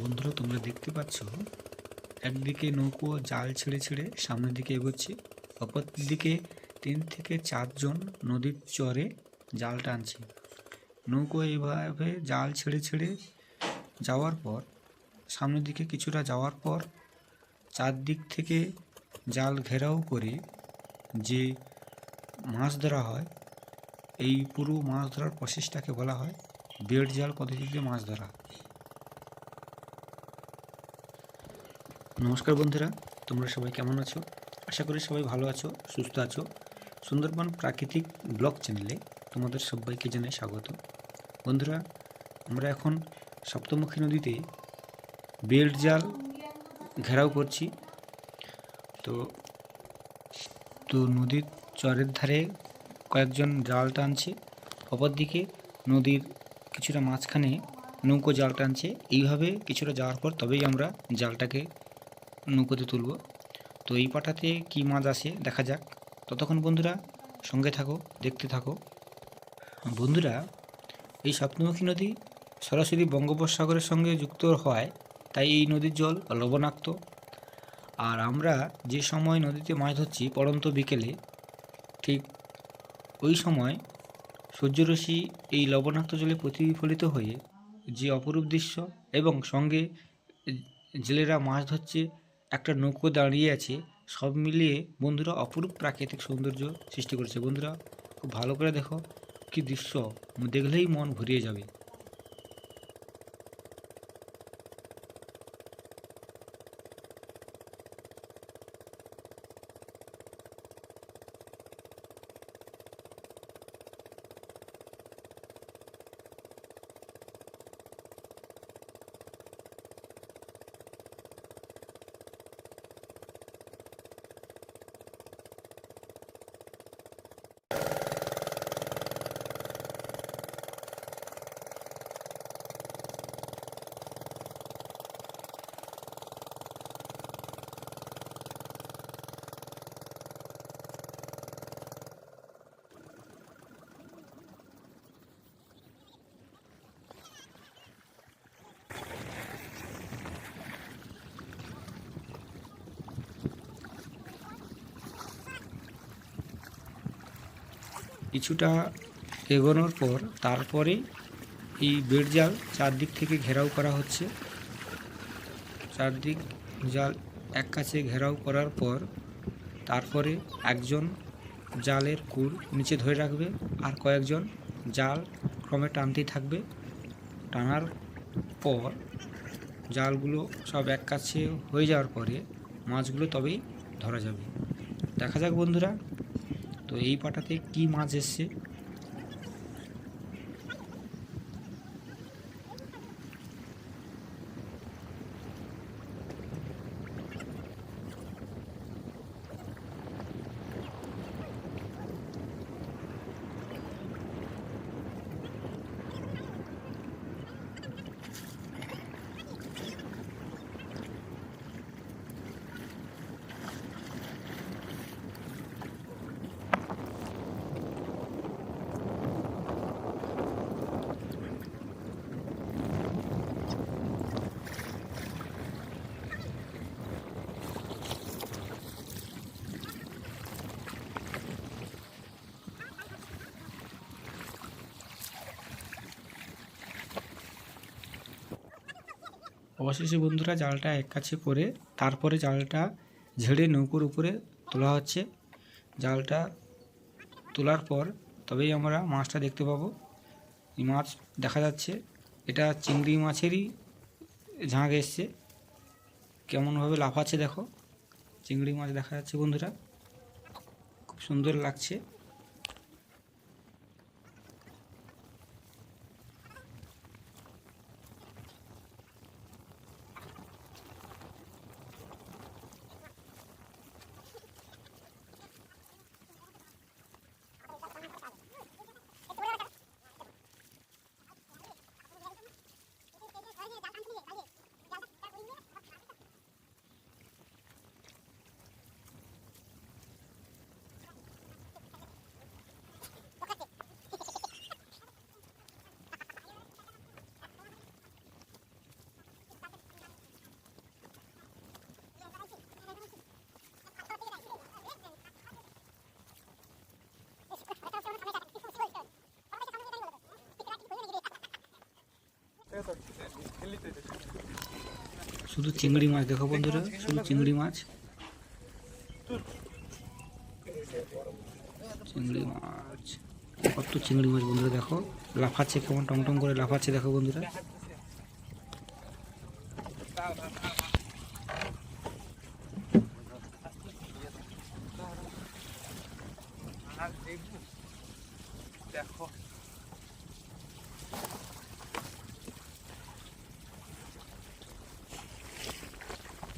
বন্ধুরা, তোমরা দেখতে পাচ্ছ একদিকে নৌকো জাল ছেড়ে ছেড়ে সামনের দিকে এগোচ্ছে, অপর দিকে 3 থেকে 4 জন নদীর চরে জাল টানছে। নৌকো এইভাবে জাল ছেড়ে ছেড়ে যাওয়ার পর সামনের দিকে কিছুটা যাওয়ার পর চারদিক থেকে জাল ঘেরাও করে যে মাছ ধরা হয়, এই পুরো মাছ ধরার প্রসেসটাকে বলা হয় বেড় জাল পদ্ধতিতে মাছ ধরা। নমস্কার বন্ধুরা, তোমরা সবাই কেমন আছো? আশা করি সবাই ভালো আছো, সুস্থ আছো। সুন্দরবন প্রাকৃতিক ব্লগ চ্যানেলে তোমাদের সবাইকে জানাই স্বাগত। বন্ধুরা, আমরা এখন সপ্তমুখী নদীতে বেড় জাল ঘেরাও করছি। তো তো নদীর চরের ধারে কয়েকজন জাল টানছে, অপরদিকে নদীর কিছুটা মাঝখানে নৌকো জাল টানছে। এইভাবে কিছুটা যাওয়ার পর তবেই আমরা জালটাকে নৌকোতে তুলব। তো এই পাটাতে কী মাছ আসে দেখা যাক। ততক্ষণ বন্ধুরা সঙ্গে থাকো, দেখতে থাকো। বন্ধুরা, এই সপ্তমুখী নদী সরাসরি বঙ্গোপসাগরের সঙ্গে যুক্ত হওয়ায় তাই এই নদীর জল লবণাক্ত। আর আমরা যে সময় নদীতে মাছ ধরছি পড়ন্ত বিকেলে, ঠিক ওই সময় সূর্যরশ্মি এই লবণাক্ত জলে প্রতিফলিত হয়ে যে অপরূপ দৃশ্য, এবং সঙ্গে জেলেরা মাছ ধরছে, একটা নৌকো দাঁড়িয়ে আছে, সব মিলিয়ে বন্ধুরা অপরূপ প্রাকৃতিক সৌন্দর্য সৃষ্টি করেছে। বন্ধুরা খুব ভালো করে দেখো, কি দৃশ্য, দেখলেই মন ভরিয়ে যাবে। কিছুটা এগোনোর পর তারপরে এই বেড় জাল চারদিক থেকে ঘেরাও করা হচ্ছে। চারদিক জাল এক কাছে ঘেরাও করার পর তারপরে একজন জালের কুর নিচে ধরে রাখবে, আর কয়েকজন জাল ক্রমে টানতেই থাকবে। টানার পর জালগুলো সব এক কাছে হয়ে যাওয়ার পরে মাছগুলো তবেই ধরা যাবে। দেখা যাক বন্ধুরা, তো এই পাটাতে কি মাছ এসছে। অবশেষে বন্ধুরা জালটা এক কাছে করে তারপরে জালটা ঝেড়ে নৌকোর উপরে তোলা হচ্ছে। জালটা তোলার পর তবেই আমরা মাছটা দেখতে পাবো। এই মাছ দেখা যাচ্ছে, এটা চিংড়ি মাছেরই ঝাঁক এসছে। কেমনভাবে লাফাচ্ছে দেখো, চিংড়ি মাছ দেখা যাচ্ছে বন্ধুরা, খুব সুন্দর লাগছে। শুধু চিংড়ি মাছ দেখো বন্ধুরা, শুধু চিংড়ি মাছ, চিংড়ি মাছ, কত চিংড়ি মাছ বন্ধুরা দেখো, লাফাচ্ছে কেমন টং টং করে লাফাচ্ছে দেখো বন্ধুরা।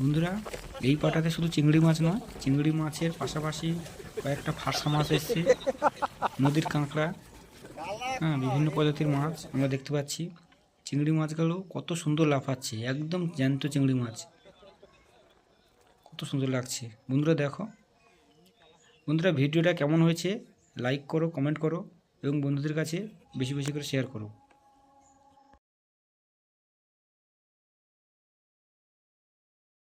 বন্ধুরা এই পাটাতে শুধু চিংড়ি মাছ নয়, চিংড়ি মাছের পাশাপাশি কয়েকটা ফাঁসা মাছ এসছে, নদীর কাঁকড়া, হ্যাঁ বিভিন্ন প্রজাতির মাছ আমরা দেখতে পাচ্ছি। চিংড়ি মাছগুলো কত সুন্দর লাফাচ্ছে, একদম জ্যান্ত চিংড়ি মাছ, কত সুন্দর লাগছে বন্ধুরা দেখো। বন্ধুরা ভিডিওটা কেমন হয়েছে লাইক করো, কমেন্ট করো এবং বন্ধুদের কাছে বেশি বেশি করে শেয়ার করো।